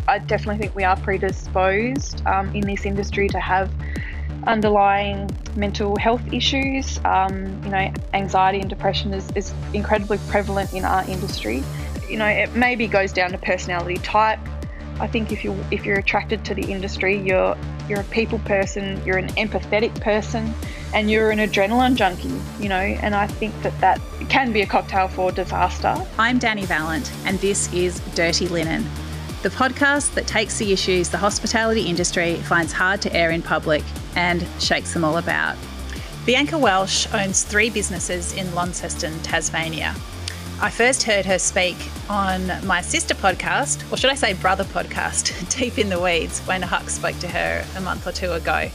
I definitely think we are predisposed in this industry to have underlying mental health issues. Anxiety and depression is incredibly prevalent in our industry. It maybe goes down to personality type. I think if you're attracted to the industry, you're a people person, you're an empathetic person, and you're an adrenaline junkie, and I think that can be a cocktail for disaster. I'm Dani Valent, and this is Dirty Linen, the podcast that takes the issues the hospitality industry finds hard to air in public and shakes them all about. Bianca Welsh owns 3 businesses in Launceston, Tasmania. I first heard her speak on my sister podcast, or should I say brother podcast, Deep in the Weeds, when Huck spoke to her a month or 2 ago. I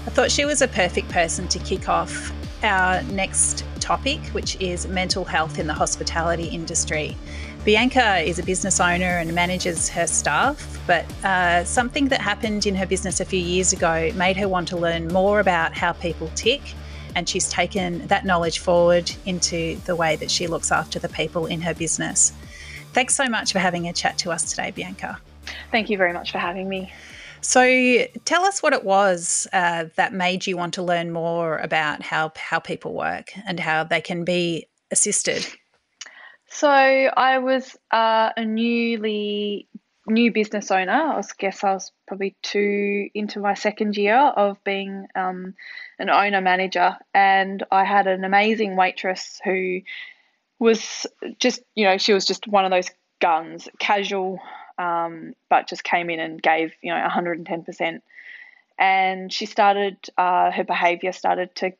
thought she was a perfect person to kick off our next topic, which is mental health in the hospitality industry. Bianca is a business owner and manages her staff, but something that happened in her business a few years ago made her want to learn more about how people tick, and she's taken that knowledge forward into the way that she looks after the people in her business. Thanks so much for having a chat to us today, Bianca. Thank you very much for having me. So tell us what it was that made you want to learn more about how people work and how they can be assisted. So I was a new business owner. I was probably 2 into my second year of being an owner manager, and I had an amazing waitress who was just, she was just one of those guns, casual, but just came in and gave 110%. And she started, her behaviour started to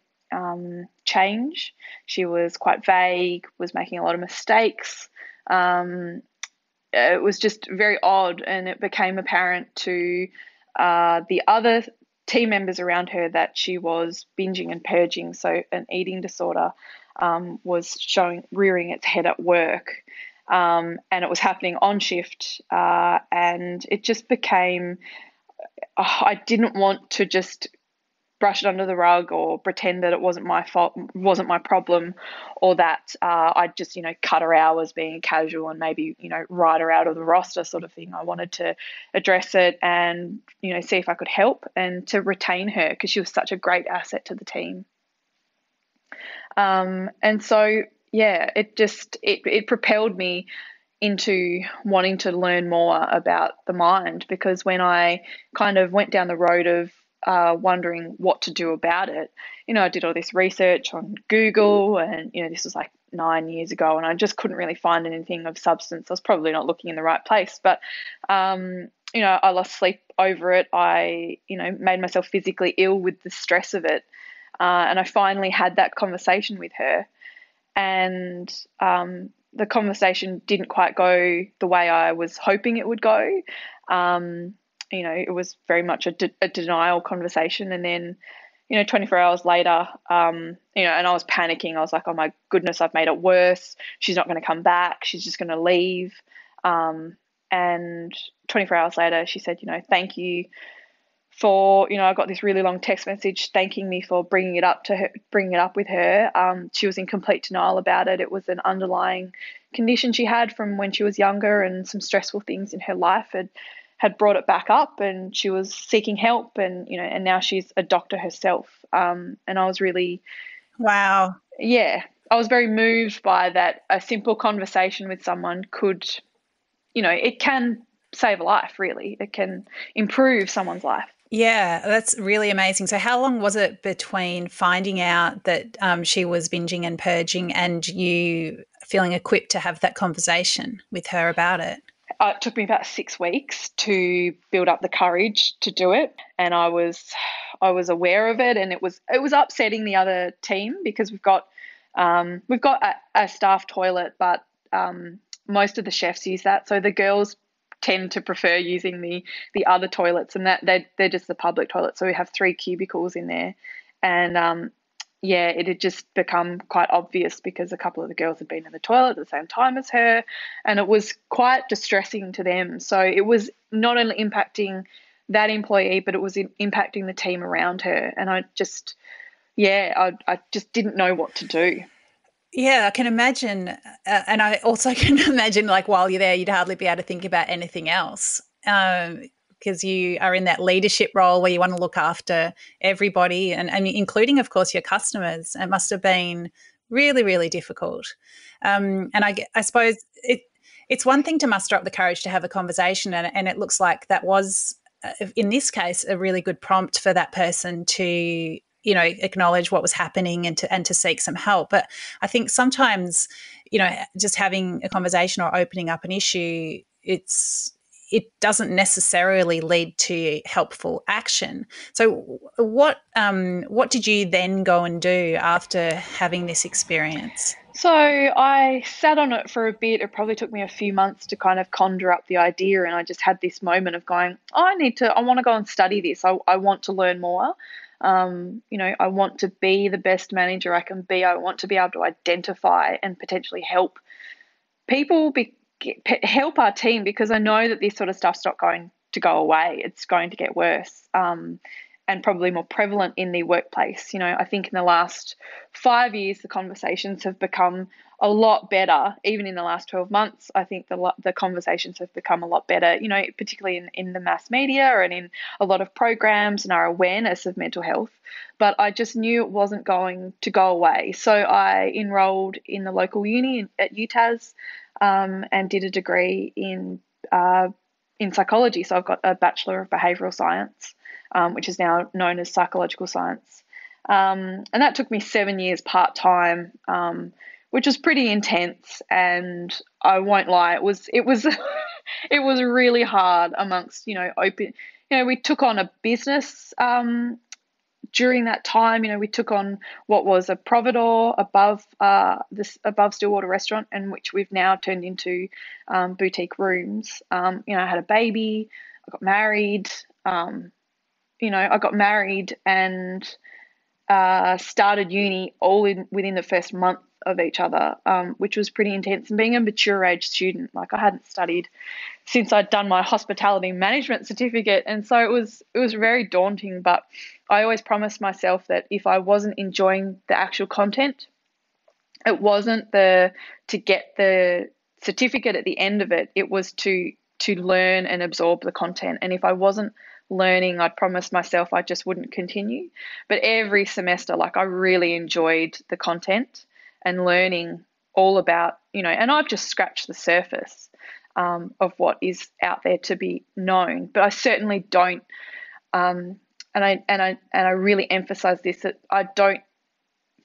change. She was quite vague, was making a lot of mistakes. It was just very odd, and it became apparent to the other team members around her that she was binging and purging. So an eating disorder was rearing its head at work, and it was happening on shift, and it just became, I didn't want to just brush it under the rug or pretend that it wasn't my fault, wasn't my problem, or that I'd just, cut her hours being casual and maybe, write her out of the roster sort of thing. I wanted to address it and, see if I could help and to retain her because she was such a great asset to the team. And so, yeah, it propelled me into wanting to learn more about the mind, because when I kind of went down the road of wondering what to do about it, I did all this research on Google, and this was like 9 years ago, and I just couldn't really find anything of substance. I was probably not looking in the right place, but I lost sleep over it. I made myself physically ill with the stress of it, and I finally had that conversation with her, and the conversation didn't quite go the way I was hoping it would go. It was very much a denial conversation. And then, 24 hours later, and I was panicking. I was like, oh my goodness, I've made it worse. She's not going to come back. She's just going to leave. And 24 hours later, she said, thank you for, I got this really long text message thanking me for bringing it up with her. She was in complete denial about it. It was an underlying condition she had from when she was younger, and some stressful things in her life had brought it back up, and she was seeking help, and and now she's a doctor herself. And I was really, wow, yeah, I was very moved by that. A simple conversation with someone could, it can save a life. Really, it can improve someone's life. Yeah, that's really amazing. So how long was it between finding out that she was binging and purging and you feeling equipped to have that conversation with her about it? It took me about 6 weeks to build up the courage to do it, and I was aware of it, and it was upsetting the other team because we've got a staff toilet, but most of the chefs use that, so the girls tend to prefer using the other toilets, and that they're just the public toilets. So we have 3 cubicles in there, and it had just become quite obvious because a couple of the girls had been in the toilet at the same time as her, and it was quite distressing to them. So it was not only impacting that employee, but it was impacting the team around her, and I just didn't know what to do. Yeah, I can imagine. And I also can imagine, like, while you're there, you'd hardly be able to think about anything else. because you are in that leadership role where you want to look after everybody and including, of course, your customers. It must have been really, really difficult. And I suppose it's one thing to muster up the courage to have a conversation, and it looks like that was, in this case, a really good prompt for that person to, acknowledge what was happening and to seek some help. But I think sometimes, just having a conversation or opening up an issue, it doesn't necessarily lead to helpful action. So what did you then go and do after having this experience? So I sat on it for a bit. It probably took me a few months to kind of conjure up the idea, and I just had this moment of going, I want to go and study this. I want to learn more. I want to be the best manager I can be. I want to be able to identify and potentially help people, help our team, because I know that this sort of stuff's not going to go away. It's going to get worse, and probably more prevalent in the workplace. I think in the last 5 years, the conversations have become a lot better. Even in the last 12 months, I think the conversations have become a lot better, particularly in the mass media and in a lot of programs and our awareness of mental health. But I just knew it wasn't going to go away. So I enrolled in the local uni at UTAS, and did a degree in psychology. So I've got a Bachelor of Behavioural Science, which is now known as psychological science. And that took me 7 years part-time, which was pretty intense. And I won't lie, it was it was really hard amongst, we took on a business during that time. We took on what was a providore above Stillwater restaurant, and which we've now turned into boutique rooms. I had a baby, I got married, and started uni all within the first month of each other, which was pretty intense. And being a mature age student, like I hadn't studied since I'd done my hospitality management certificate, and so it was very daunting. But I always promised myself that if I wasn't enjoying the actual content, it wasn't to get the certificate at the end of it. It was to learn and absorb the content. And if I wasn't learning, I'd promised myself I just wouldn't continue. But every semester, I really enjoyed the content and learning all about, and I've just scratched the surface of what is out there to be known. But I certainly don't, and I really emphasize this, that I don't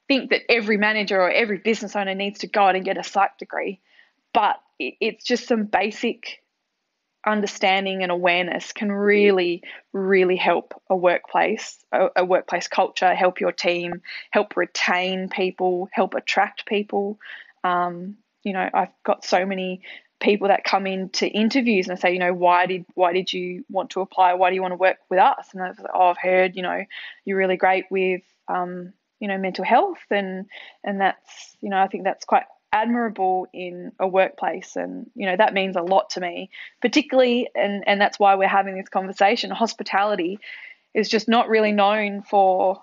think that every manager or every business owner needs to go out and get a psych degree, but it's just some basic understanding and awareness can really, really help a workplace culture, help your team, help retain people, help attract people. I've got so many people that come into interviews and I say, why did you want to apply? Why do you want to work with us? And they're like, I've heard, you're really great with, mental health, and that's, I think that's quite admirable in a workplace, and that means a lot to me, particularly, and that's why we're having this conversation. Hospitality is just not really known for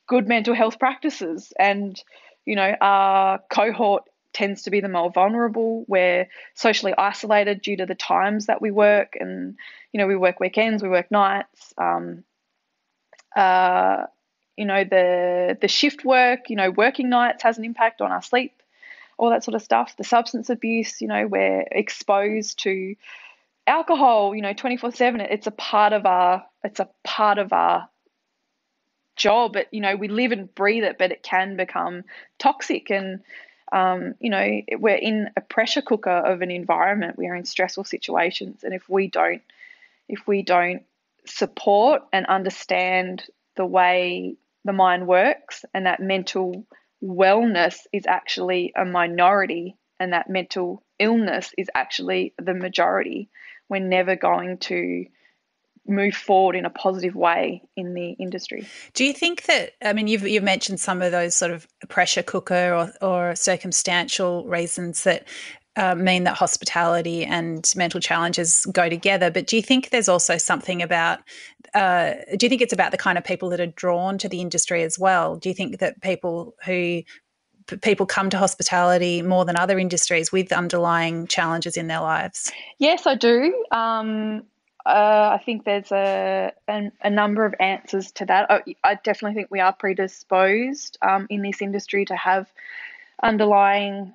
good mental health practices, and our cohort tends to be the more vulnerable. We're socially isolated due to the times that we work, and we work weekends, we work nights, the shift work, working nights has an impact on our sleep, all that sort of stuff. The substance abuse, we're exposed to alcohol, 24/7. It's a part of our job. We live and breathe it, but it can become toxic. And, we're in a pressure cooker of an environment. We're in stressful situations. And if we don't support and understand the way the mind works, and that mental wellness is actually a minority and that mental illness is actually the majority, we're never going to move forward in a positive way in the industry. Do you think that, you've mentioned some of those sort of pressure cooker or circumstantial reasons that mean that hospitality and mental challenges go together, but do you think there's also something about, do you think it's about the kind of people that are drawn to the industry as well? Do you think that people come to hospitality more than other industries with underlying challenges in their lives? Yes, I do. I think there's a number of answers to that. I definitely think we are predisposed in this industry to have underlying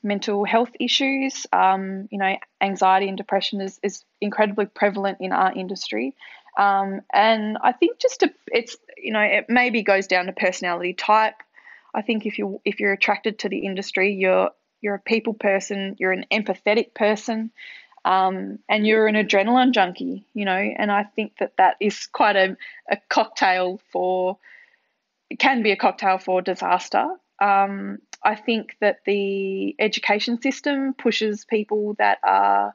mental health issues. Anxiety and depression is incredibly prevalent in our industry. And I think it maybe goes down to personality type. I think if you're attracted to the industry, you're a people person, you're an empathetic person, and you're an adrenaline junkie, and I think that is quite a cocktail it can be a cocktail for disaster. I think that the education system pushes people that are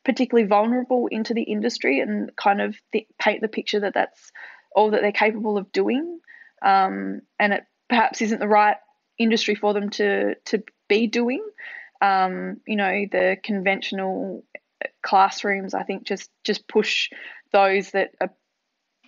particularly vulnerable into the industry and kind of paint the picture that that's all that they're capable of doing, and it perhaps isn't the right industry for them to be doing. The conventional classrooms, I think, just push those that are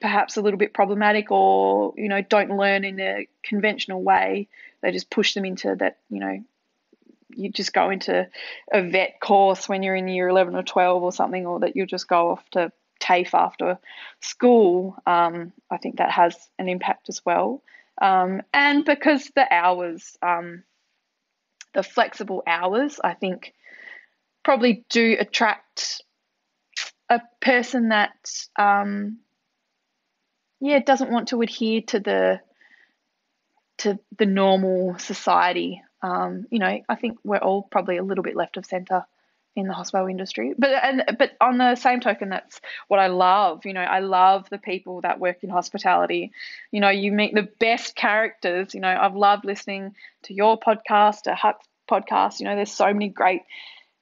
perhaps a little bit problematic or, don't learn in a conventional way. They just push them into that, you just go into a vet course when you're in year 11 or 12 or something, or that you'll just go off to TAFE after school. I think that has an impact as well. And because the hours, the flexible hours, I think probably do attract a person that, doesn't want to adhere to the normal society. I think we're all probably a little bit left of centre in the hospital industry. But on the same token, that's what I love. I love the people that work in hospitality. You meet the best characters. I've loved listening to your podcast, to Huck's podcast. There's so many great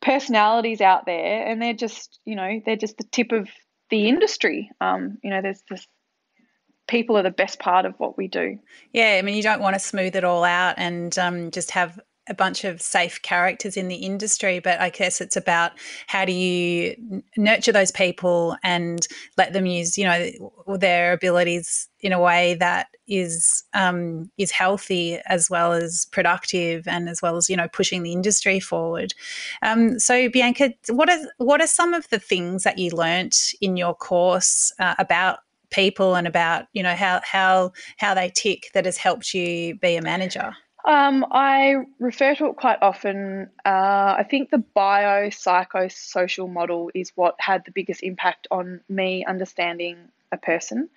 personalities out there, and they're just the tip of the industry. There's this people are the best part of what we do. Yeah, I mean, you don't want to smooth it all out and just have a bunch of safe characters in the industry, but I guess it's about how do you nurture those people and let them use, their abilities in a way that is healthy as well as productive, and as well as pushing the industry forward. So Bianca, what are some of the things that you learnt in your course about people and about how they tick that has helped you be a manager? I refer to it quite often. I think the biopsychosocial model is what had the biggest impact on me understanding a person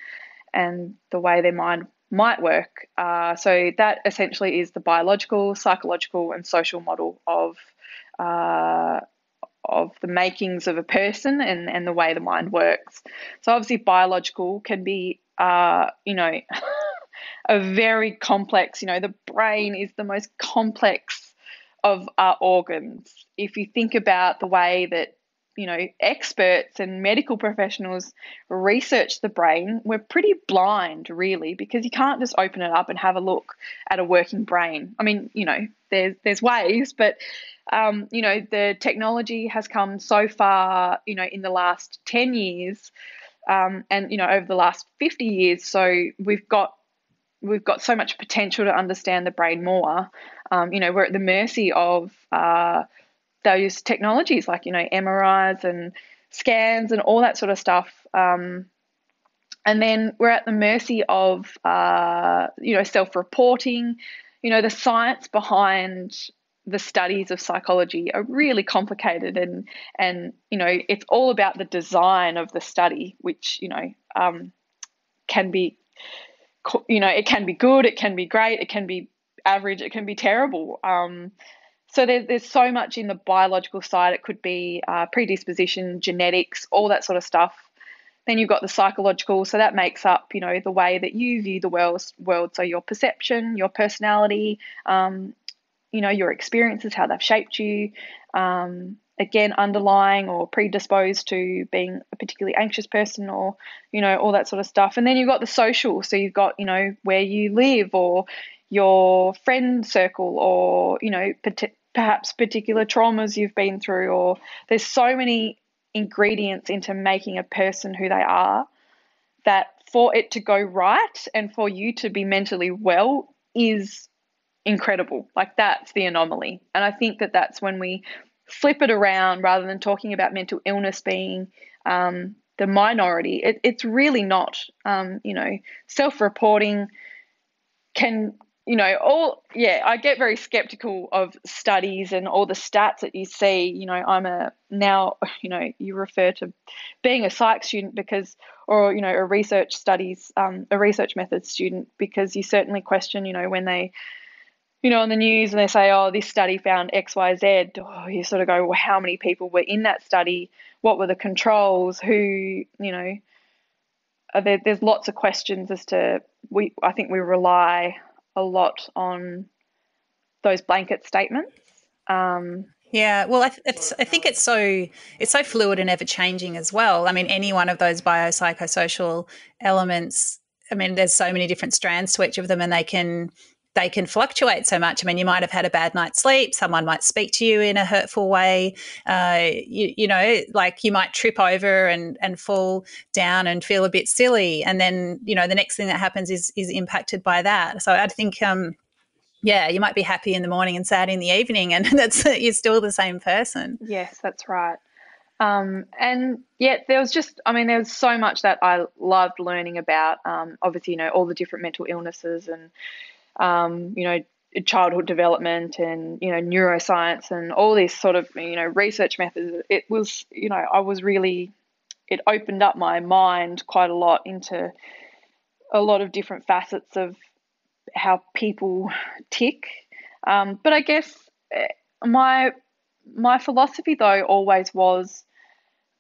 and the way their mind might work. So that essentially is the biological, psychological, and social model of the makings of a person and the way the mind works. So obviously biological can be, a very complex, the brain is the most complex of our organs. If you think about the way that, experts and medical professionals research the brain, we're pretty blind, really, because you can't just open it up and have a look at a working brain. I mean, there's ways, but, the technology has come so far, in the last 10 years, and, over the last 50 years. So we've got so much potential to understand the brain more. We're at the mercy of those technologies like, MRIs and scans and all that sort of stuff. And then we're at the mercy of, self-reporting. The science behind the studies of psychology are really complicated, and it's all about the design of the study, which, can be, it can be good, it can be great, it can be average, it can be terrible. So there's so much in the biological side. It could be predisposition, genetics, all that sort of stuff. Then you've got the psychological, so that makes up, the way that you view the world. So your perception, your personality, your experiences, how they've shaped you. Again, underlying or predisposed to being a particularly anxious person, or, all that sort of stuff. And then you've got the social. So you've got, where you live, or your friend circle, or, perhaps particular traumas you've been through, or there's so many ingredients into making a person who they are, that for it to go right and for you to be mentally well is incredible. Like, that's the anomaly. And I think that that's when we flip it around rather than talking about mental illness being the minority. It's really not. Self-reporting can, I get very skeptical of studies and all the stats that you see. You refer to being a psych student because, or, a research methods student, because you certainly question, when they, on the news and they say, oh, this study found X, Y, Z, you sort of go, well, how many people were in that study? What were the controls? Who, there's lots of questions as to, I think we rely a lot on those blanket statements. Yeah, well, I think it's so fluid and ever changing as well. I mean, any one of those biopsychosocial elements. I mean, there's so many different strands to each of them, and they can fluctuate so much. I mean, you might have had a bad night's sleep. Someone might speak to you in a hurtful way. Like you might trip over and fall down and feel a bit silly, and then the next thing that happens is impacted by that. So I think. Yeah, you might be happy in the morning and sad in the evening, and you're still the same person. Yes, that's right. And yet there was so much that I loved learning about, obviously, all the different mental illnesses and, childhood development and, neuroscience and all these sort of, research methods. It was, it opened up my mind quite a lot into a lot of different facets of how people tick. But I guess my philosophy, though, always was,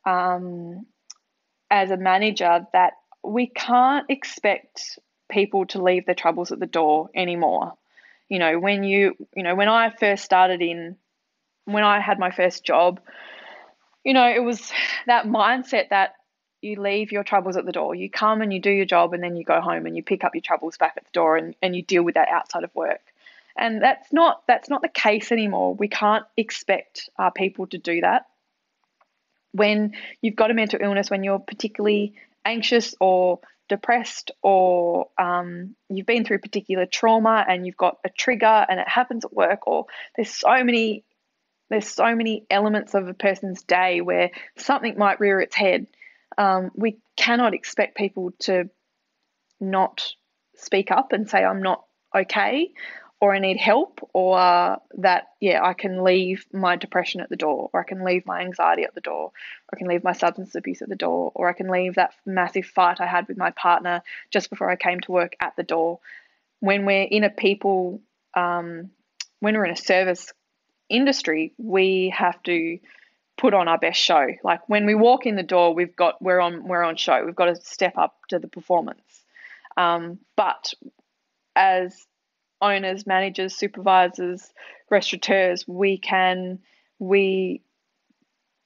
as a manager, that we can't expect people to leave their troubles at the door anymore. When I first started when I had my first job, it was that mindset that you leave your troubles at the door. You come and you do your job and then you go home and you pick up your troubles back at the door and you deal with that outside of work. And that's not the case anymore. We can't expect people to do that. When you've got a mental illness, when you're particularly anxious or depressed, or you've been through particular trauma and you've got a trigger and it happens at work, or there's so many elements of a person's day where something might rear its head. We cannot expect people to not speak up and say, I'm not okay, or I need help, or that, I can leave my depression at the door, or I can leave my anxiety at the door, or I can leave my substance abuse at the door, or I can leave that massive fight I had with my partner just before I came to work at the door. When we're in when we're in a service industry, we have to put on our best show. Like when we walk in the door, we're on show. We've got to step up to the performance. But as owners, managers, supervisors, restaurateurs, we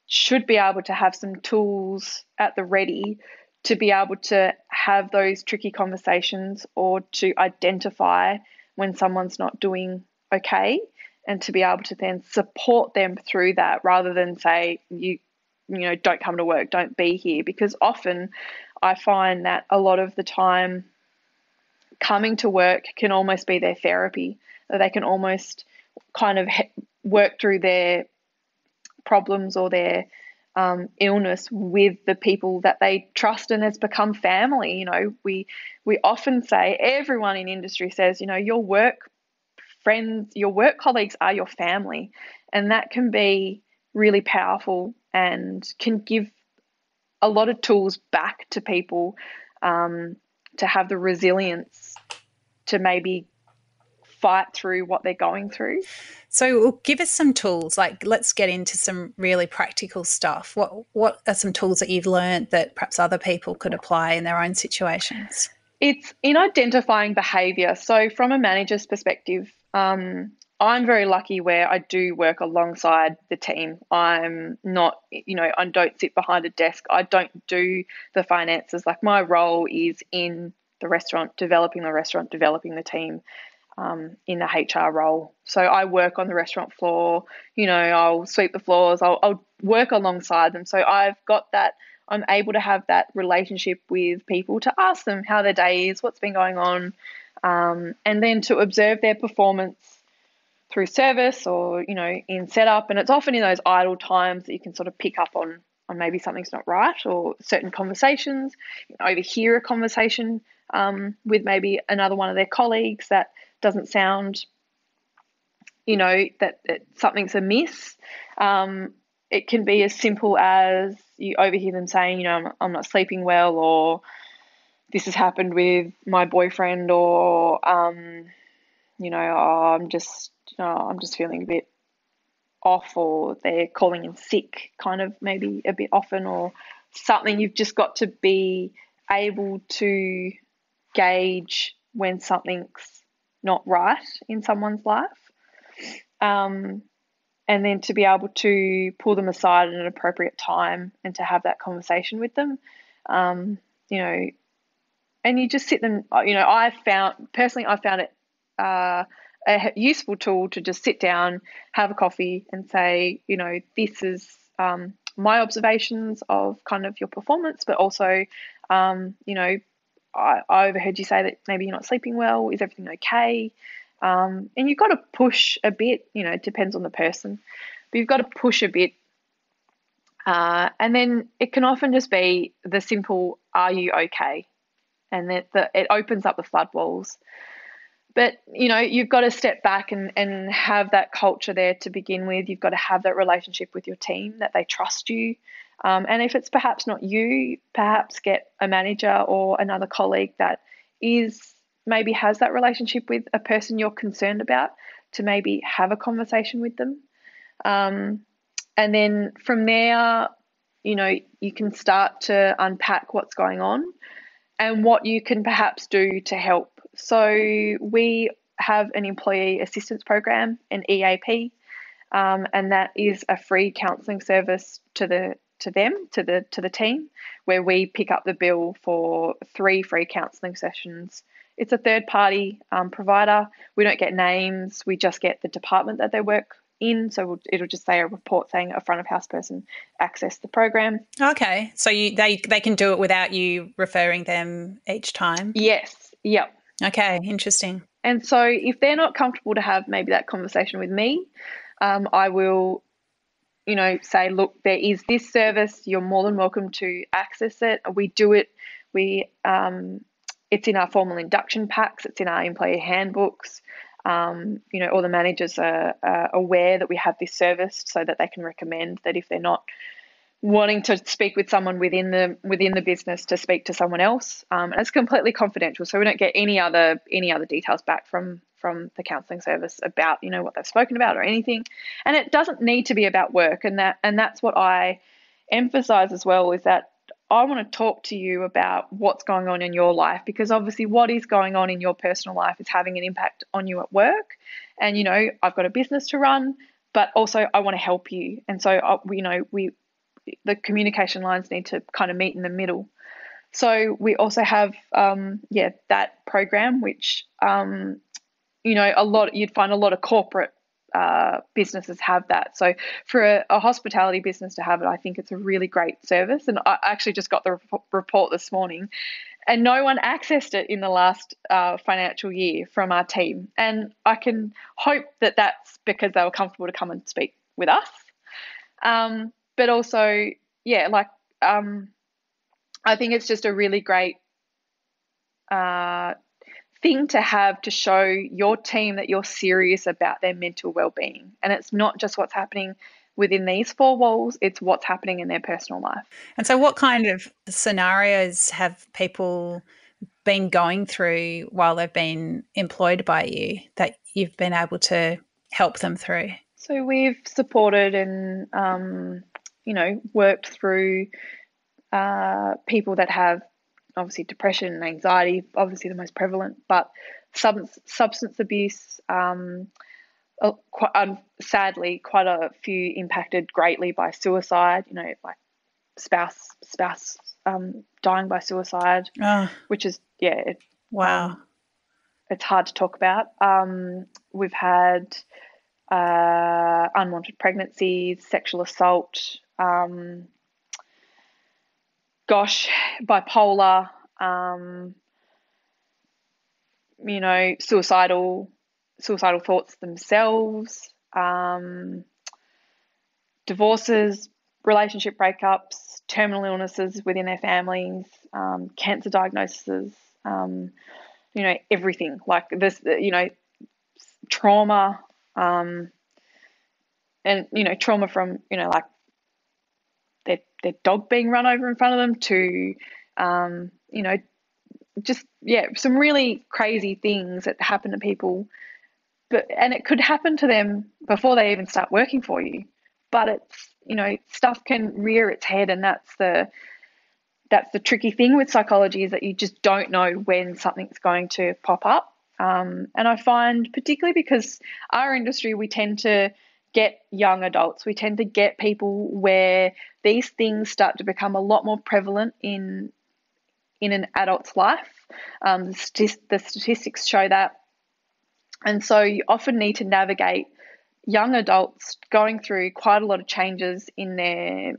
should be able to have some tools at the ready to be able to have those tricky conversations, or to identify when someone's not doing okay, and to be able to then support them through that, rather than say, don't come to work, don't be here. Because often I find that a lot of the time coming to work can almost be their therapy, that they can almost kind of work through their problems or their illness with the people that they trust and has become family. We often say, everyone in industry says, your work friends, your work colleagues are your family, and that can be really powerful and can give a lot of tools back to people to have the resilience to maybe fight through what they're going through. So give us some tools. Like, let's get into some really practical stuff. What are some tools that you've learned that perhaps other people could apply in their own situations? It's in identifying behaviour. So from a manager's perspective, I'm very lucky where I do work alongside the team. I'm not, I don't sit behind a desk. I don't do the finances. Like, my role is in the restaurant, developing the team, in the HR role. So I work on the restaurant floor, I'll sweep the floors, I'll work alongside them. So I've got that, I'm able to have that relationship with people, to ask them how their day is, what's been going on, and then to observe their performance through service or, you know, in setup. And it's often in those idle times that you can sort of pick up on maybe something's not right, or certain conversations, overhear a conversation with maybe another one of their colleagues that doesn't sound, you know, that something's amiss. It can be as simple as you overhear them saying, you know, I'm not sleeping well, or this has happened with my boyfriend, or you know, oh, I'm just feeling a bit off, or they're calling in sick kind of maybe a bit often, or something. You've just got to be able to gauge when something's not right in someone's life, and then to be able to pull them aside at an appropriate time and to have that conversation with them, you know, and you just sit them, you know, I found it a useful tool to just sit down, have a coffee and say, you know, this is my observations of kind of your performance, but also, you know, I overheard you say that maybe you're not sleeping well. Is everything okay? And you've got to push a bit, you know, it depends on the person, but you've got to push a bit. And then it can often just be the simple, are you okay? And that it opens up the flood walls. But, you know, you've got to step back and have that culture there to begin with. You've got to have that relationship with your team, that they trust you. And if it's perhaps not you, perhaps get a manager or another colleague that maybe has that relationship with a person you're concerned about, to maybe have a conversation with them. And then from there, you know, you can start to unpack what's going on and what you can perhaps do to help. So we have an employee assistance program, an EAP, and that is a free counselling service to the team, where we pick up the bill for 3 free counselling sessions. It's a third-party provider. We don't get names. We just get the department that they work in. So it'll just say a report saying a front of house person accessed the program. Okay. So they can do it without you referring them each time? Yes. Yep. Okay. Interesting. And so if they're not comfortable to have maybe that conversation with me, I will, you know, say, look, there is this service. You're more than welcome to access it. We do it. It's in our formal induction packs. It's in our employee handbooks. You know, all the managers are aware that we have this service, so that they can recommend that if they're not wanting to speak with someone within the business, to speak to someone else. And it's completely confidential, so we don't get any other details back from the counselling service about, you know, what they've spoken about or anything. And it doesn't need to be about work, and that's what I emphasise as well, is that I want to talk to you about what's going on in your life, because obviously what is going on in your personal life is having an impact on you at work. And, you know, I've got a business to run, but also I want to help you. And so, you know, the communication lines need to kind of meet in the middle. So we also have, that program, which, you know, you'd find a lot of corporate businesses have that. So for a hospitality business to have it, I think it's a really great service. And I actually just got the report this morning, and no one accessed it in the last financial year from our team. And I can hope that that's because they were comfortable to come and speak with us. But also, I think it's just a really great thing to have, to show your team that you're serious about their mental well-being. And it's not just what's happening within these 4 walls, it's what's happening in their personal life. And so what kind of scenarios have people been going through while they've been employed by you that you've been able to help them through? So we've supported and, you know, worked through people that have obviously depression and anxiety, obviously the most prevalent, but substance abuse, sadly, quite a few impacted greatly by suicide, you know, like spouse dying by suicide, which is, wow. It's hard to talk about. We've had unwanted pregnancies, sexual assault, bipolar, you know, suicidal suicidal thoughts themselves, divorces, relationship breakups, terminal illnesses within their families, cancer diagnoses, everything like this, trauma, and, trauma from, like their dog being run over in front of them to, some really crazy things that happen to people. And it could happen to them before they even start working for you. But it's, stuff can rear its head, and that's the tricky thing with psychology, is that you just don't know when something's going to pop up. And I find, particularly because our industry, we tend to get young adults, we tend to get people where these things start to become a lot more prevalent in an adult's life. The statistics show that. And so you often need to navigate young adults going through quite a lot of changes in their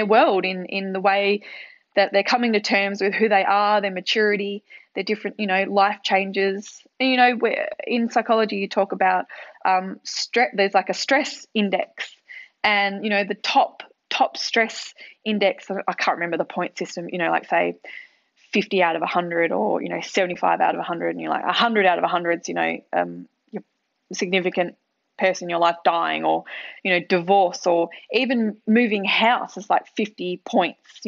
world, in the way that they're coming to terms with who they are, their maturity, their different, life changes. And, where in psychology you talk about stress. There's like a stress index, and the top stress index. I can't remember the point system. Like say 50 out of 100, or 75 out of 100, and you're like 100 out of 100's your significant person in your life dying, or divorce, or even moving house is like 50 points.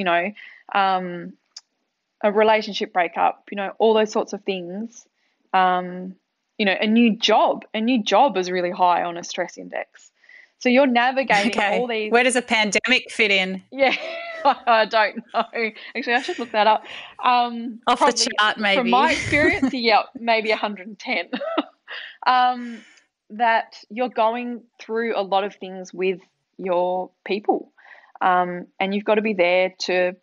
A relationship breakup, all those sorts of things. A new job is really high on a stress index. So you're navigating all these. Where does a pandemic fit in? Yeah, I don't know. Actually, I should look that up. Off the chart, maybe. From my experience, yeah, maybe 110. That you're going through a lot of things with your people, and you've got to be there to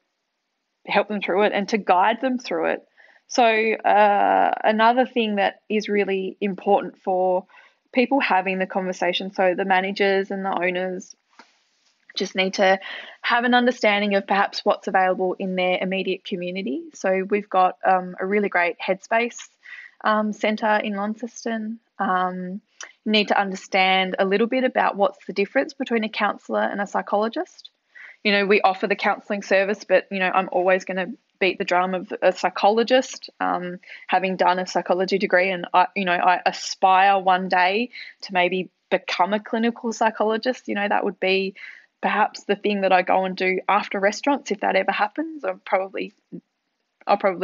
help them through it and to guide them through it. So another thing that is really important for people having the conversation, so the managers and the owners just need to have an understanding of perhaps what's available in their immediate community. So we've got a really great Headspace centre in Launceston. You need to understand a little bit about what's the difference between a counsellor and a psychologist. We offer the counselling service, but, I'm always going to beat the drum of a psychologist, having done a psychology degree. And, I aspire one day to maybe become a clinical psychologist. That would be perhaps the thing that I go and do after restaurants, if that ever happens. I'll probably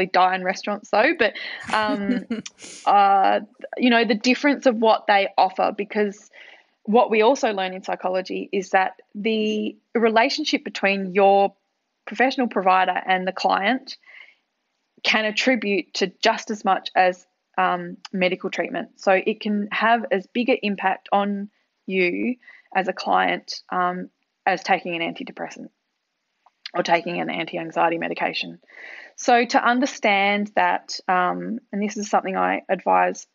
die in restaurants though. But, the difference of what they offer, because what we also learn in psychology is that the relationship between your professional provider and the client can attribute to just as much as medical treatment. So it can have as big an impact on you as a client as taking an antidepressant or taking an anti-anxiety medication. So to understand that, and this is something I advise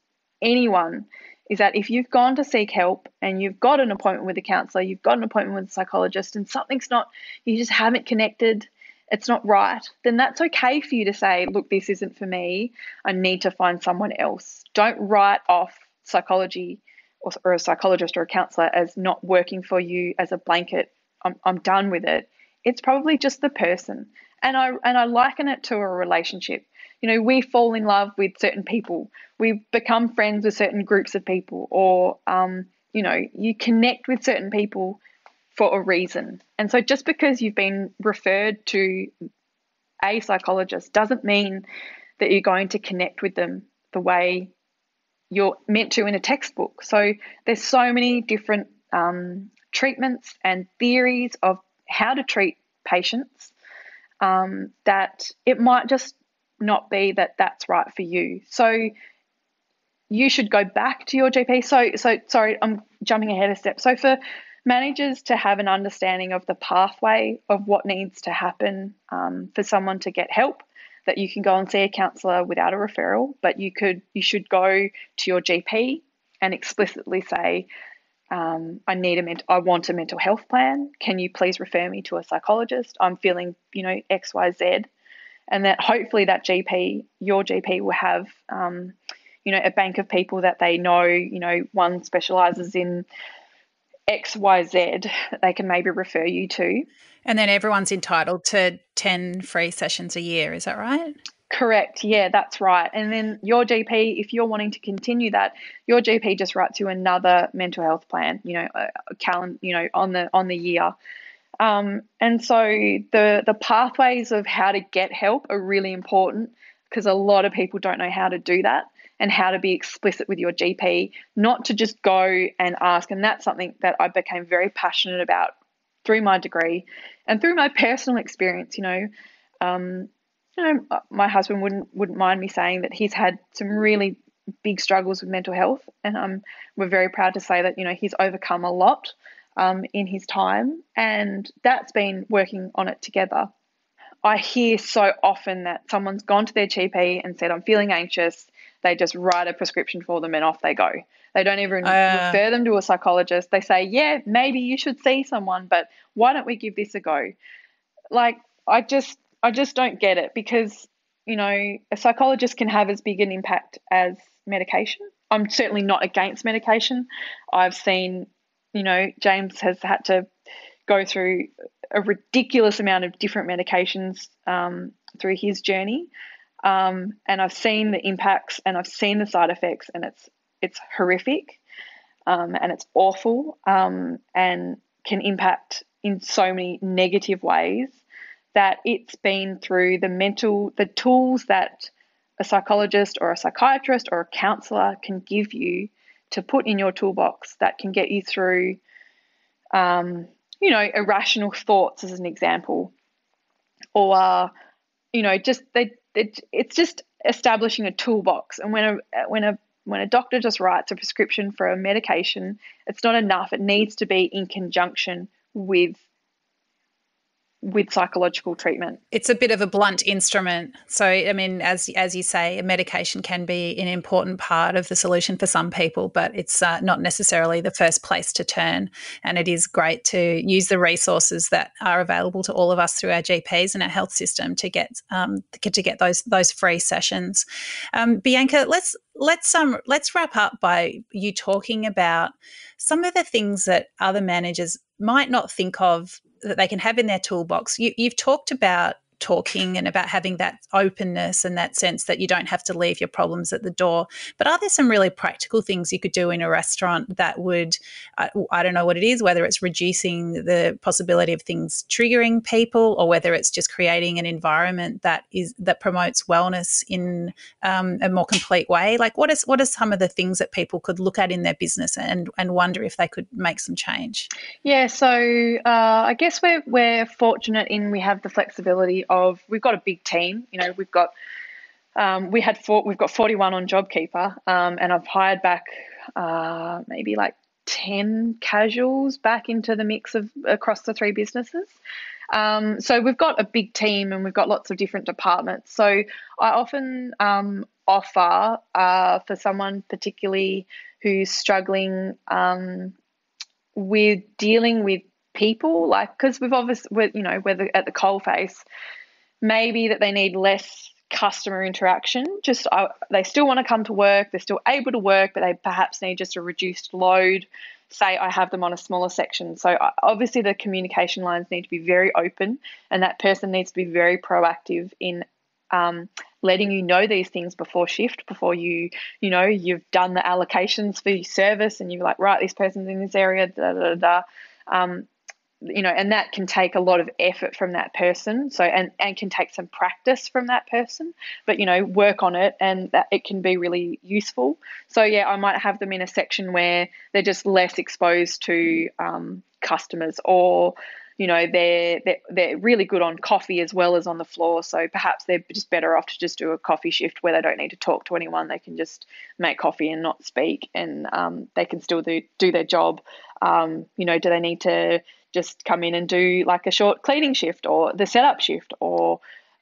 anyone, is that if you've gone to seek help and you've got an appointment with a counsellor, you've got an appointment with a psychologist, and something's not, you just haven't connected, it's not right, then that's okay for you to say, look, this isn't for me, I need to find someone else. Don't write off psychology or a psychologist or a counsellor as not working for you as a blanket. I'm done with it. It's probably just the person. And I liken it to a relationship. We fall in love with certain people. We become friends with certain groups of people, or, you connect with certain people for a reason. And so just because you've been referred to a psychologist doesn't mean that you're going to connect with them the way you're meant to in a textbook. So there's so many different treatments and theories of how to treat patients that it might just not be that that's right for you. So you should go back to your GP. So sorry, I'm jumping ahead a step. So for managers to have an understanding of the pathway of what needs to happen for someone to get help, that you can go and see a counsellor without a referral, but you should go to your GP and explicitly say, I want a mental health plan. Can you please refer me to a psychologist? I'm feeling, XYZ. And that hopefully that GP, your GP, will have, a bank of people that they know, one specialises in XYZ that they can maybe refer you to. And then everyone's entitled to 10 free sessions a year, is that right? Correct. Yeah, that's right. And then your GP, if you're wanting to continue that, your GP just writes you another mental health plan, a calendar, on the year. And so the pathways of how to get help are really important, because a lot of people don't know how to do that and how to be explicit with your GP, not to just go and ask. And that's something that I became very passionate about through my degree and through my personal experience. My husband wouldn't mind me saying that he's had some really big struggles with mental health, and we're very proud to say that he's overcome a lot in his time, and that's been working on it together. I hear so often that someone's gone to their GP and said, I'm feeling anxious. They just write a prescription for them and off they go. They don't even refer them to a psychologist. They say, yeah, maybe you should see someone, but why don't we give this a go? Like, I just don't get it, because, a psychologist can have as big an impact as medication. I'm certainly not against medication. I've seen, James has had to go through a ridiculous amount of different medications through his journey. And I've seen the impacts and I've seen the side effects, and it's horrific, and it's awful, and can impact in so many negative ways, that it's been through the tools that a psychologist or a psychiatrist or a counsellor can give you to put in your toolbox that can get you through, irrational thoughts, as an example, or, it's just establishing a toolbox. And when a doctor just writes a prescription for a medication, it's not enough. It needs to be in conjunction with psychological treatment. It's a bit of a blunt instrument. So, I mean, as you say, a medication can be an important part of the solution for some people, but it's not necessarily the first place to turn. And it is great to use the resources that are available to all of us through our GPs and our health system to get those free sessions. Bianca, let's wrap up by you talking about some of the things that other managers might not think of that they can have in their toolbox. You've talked about talking and about having that openness and that sense that you don't have to leave your problems at the door. But are there some really practical things you could do in a restaurant that would, I don't know what it is, whether it's reducing the possibility of things triggering people, or whether it's just creating an environment that promotes wellness in a more complete way? Like, what are some of the things that people could look at in their business and wonder if they could make some change? Yeah, so I guess we're fortunate in we have the flexibility of, we've got a big team. We've got we've got 41 on JobKeeper, and I've hired back maybe like 10 casuals back into the mix across the three businesses. So we've got a big team and we've got lots of different departments. So I often offer for someone particularly who's struggling with dealing with people, because we're at the coalface, maybe that they need less customer interaction. They still want to come to work, they're still able to work, but they perhaps need just a reduced load. Say I have them on a smaller section. So obviously the communication lines need to be very open, and that person needs to be very proactive in letting you know these things before shift, before you've done the allocations for your service and you're like, right, this person's in this area, and that can take a lot of effort from that person. So, and can take some practice from that person, but, work on it, and that it can be really useful. So yeah, I might have them in a section where they're just less exposed to customers, or, they're really good on coffee as well as on the floor. So perhaps they're just better off to just do a coffee shift where they don't need to talk to anyone. They can just make coffee and not speak, and they can still do their job. Do they need to just come in and do like a short cleaning shift or the setup shift, or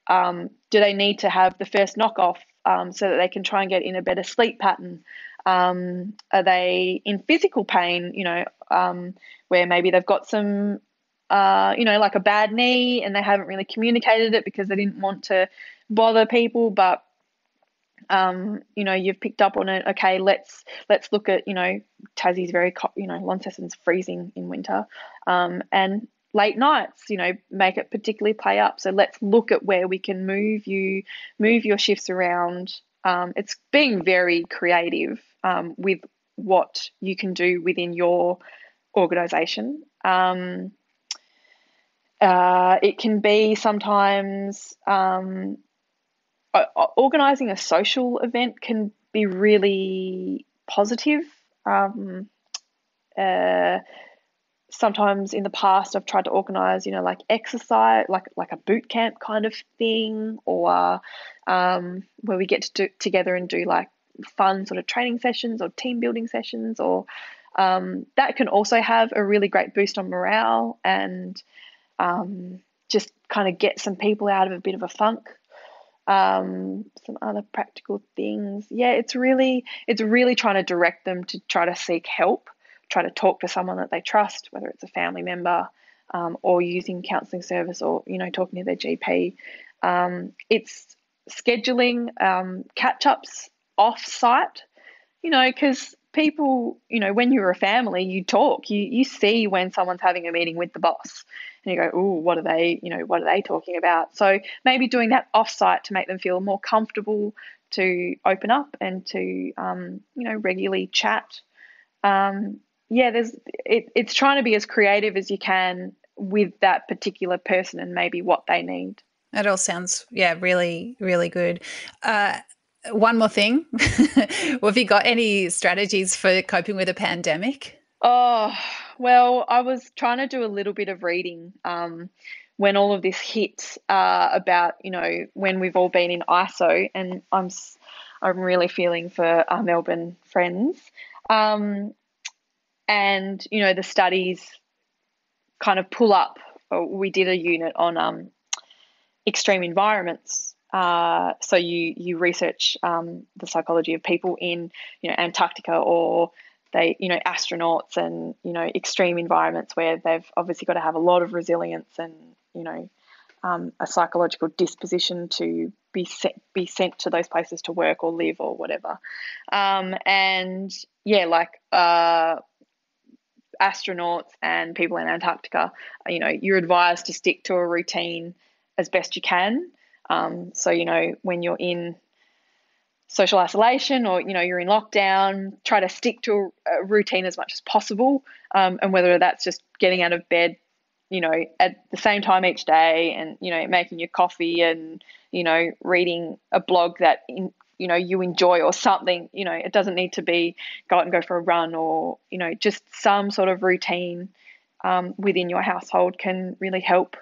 do they need to have the first knock off so that they can try and get in a better sleep pattern? Are they in physical pain, where maybe they've got some, like a bad knee and they haven't really communicated it because they didn't want to bother people, but You've picked up on it. Okay, let's look at, Tassie's very, Launceston's freezing in winter, and late nights, make it particularly play up. So let's look at where we can move your shifts around. It's being very creative with what you can do within your organisation. It can be sometimes organising a social event can be really positive. Sometimes in the past I've tried to organise, like exercise, like a boot camp kind of thing, or where we get to do together and do like fun sort of training sessions or team building sessions, or that can also have a really great boost on morale and just kind of get some people out of a bit of a funk. Some other practical things. Yeah, it's really trying to direct them to try to seek help, try to talk to someone that they trust, whether it's a family member, or using counselling service, or, talking to their GP. It's scheduling catch-ups off-site, because people, when you're a family, you talk, you see when someone's having a meeting with the boss and you go, oh, what are they talking about? So maybe doing that off-site to make them feel more comfortable to open up and to, regularly chat. It's trying to be as creative as you can with that particular person and maybe what they need. That all sounds, really, really good. One more thing. Have you got any strategies for coping with a pandemic? Oh, well, I was trying to do a little bit of reading when all of this hit about, when we've all been in ISO, and I'm really feeling for our Melbourne friends. And, the studies kind of pull up. We did a unit on extreme environments. So you research the psychology of people in, Antarctica, or they, astronauts, and, extreme environments where they've obviously got to have a lot of resilience and, a psychological disposition to be sent to those places to work or live or whatever. Astronauts and people in Antarctica, you're advised to stick to a routine as best you can. So, when you're in social isolation or, you're in lockdown, try to stick to a routine as much as possible. And whether that's just getting out of bed, at the same time each day, and, making your coffee and, reading a blog that, you enjoy or something, it doesn't need to be go out and go for a run, or, just some sort of routine within your household can really help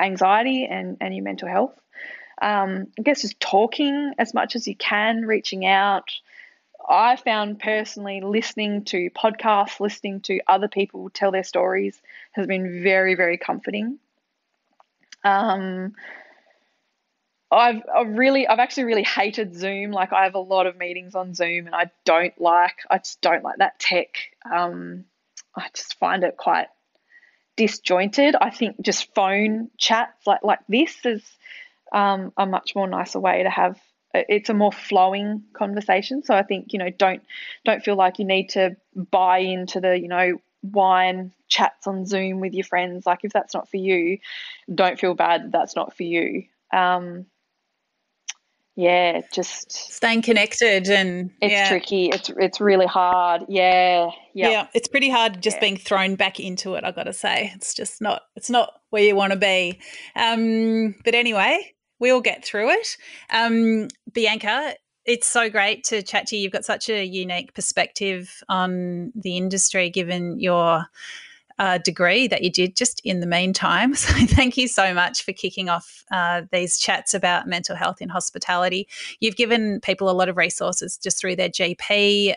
anxiety and your mental health. I guess just talking as much as you can, reaching out. I found personally listening to podcasts, listening to other people tell their stories has been very, very comforting. I've actually really hated Zoom. Like, I have a lot of meetings on Zoom and I just don't like that tech. I just find it quite disjointed. I think just phone chats like this is a much more nicer way to have. It's a more flowing conversation. So I think, don't feel like you need to buy into the, wine chats on Zoom with your friends. Like, if that's not for you, don't feel bad that that's not for you. Just staying connected, and it's tricky. It's really hard. Yeah. It's pretty hard just being thrown back into it. I got to say, it's not where you want to be. But anyway, we'll get through it. Bianca, it's so great to chat to you. You've got such a unique perspective on the industry, given your degree that you did just in the meantime. So thank you so much for kicking off these chats about mental health in hospitality. You've given people a lot of resources just through their GP.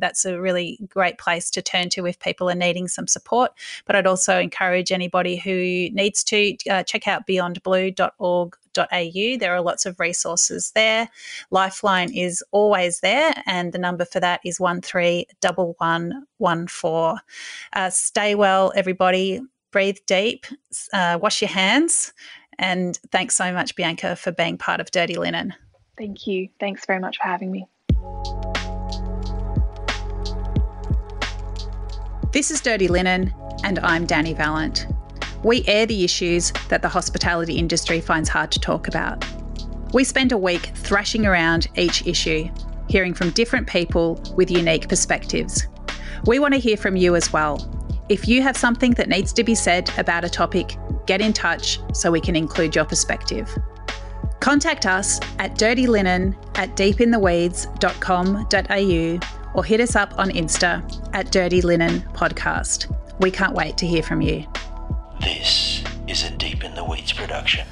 That's a really great place to turn to if people are needing some support. But I'd also encourage anybody who needs to check out beyondblue.org.au. There are lots of resources there. Lifeline is always there, and the number for that is 131114. Stay well, everybody. Breathe deep, wash your hands, and thanks so much, Bianca, for being part of Dirty Linen. Thank you. Thanks very much for having me. This is Dirty Linen, and I'm Dani Valent. We air the issues that the hospitality industry finds hard to talk about. We spend a week thrashing around each issue, hearing from different people with unique perspectives. We want to hear from you as well. If you have something that needs to be said about a topic, get in touch so we can include your perspective. Contact us at dirtylinen@deepintheweeds.com.au or hit us up on Insta at Dirty Linen Podcast. We can't wait to hear from you. This is a Deep in the Weeds production.